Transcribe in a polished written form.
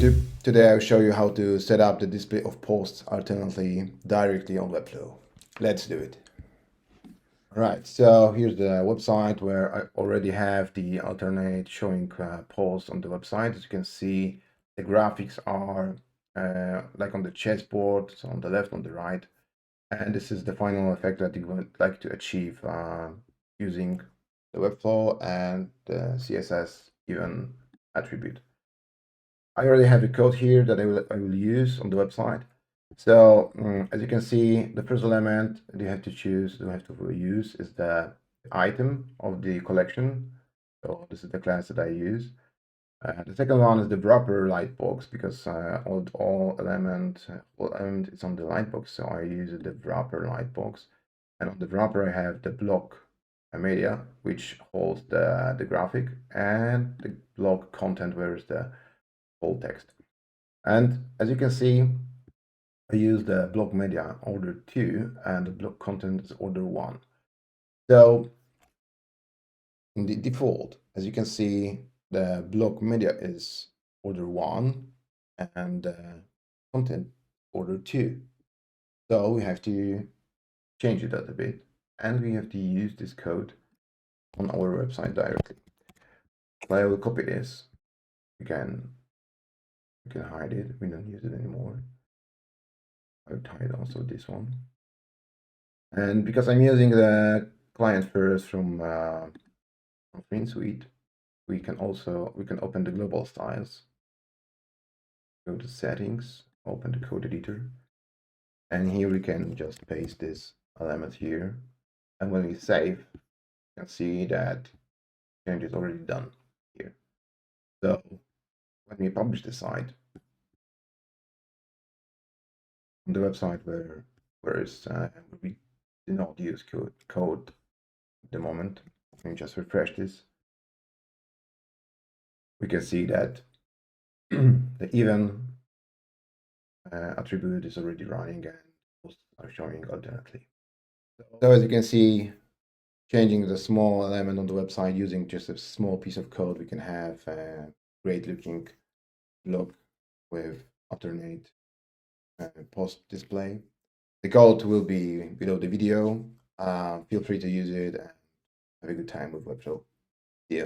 YouTube. Today I'll show you how to set up the display of posts alternately directly on Webflow. Let's do it. Alright, so here's the website where I already have the alternate showing posts on the website. As you can see, the graphics are like on the chessboard, so on the left, on the right. And this is the final effect that you would like to achieve using the Webflow and the CSS even attribute. I already have the code here that I will use on the website. So as you can see, the first element you have to use is the item of the collection. So this is the class that I use. The second one is the wrapper lightbox because all element is on the lightbox, so I use the wrapper lightbox. And on the wrapper, I have the block media, which holds the graphic, and the block content, where is the whole text. And as you can see, I use the block media order 2 and the block content is order 1. So in the default, as you can see, the block media is order 1 and content order 2. So we have to change it a little bit, and we have to use this code on our website directly. So I will copy this. We can hide it. We don't use it anymore. I would hide also this one. And because I'm using the client first from Suite, we can open the global styles. Go to settings, open the code editor, and here we can just paste this element here. And when we save, you can see that change is already done here. So when we publish the site, on the website where we do not use code at the moment, let me just refresh this. We can see that the even attribute is already running and posts are showing alternately. So as you can see, changing the small element on the website using just a small piece of code, we can have a great looking blog with alternate post display. The code will be below the video. Feel free to use it and have a good time with Webflow. See ya.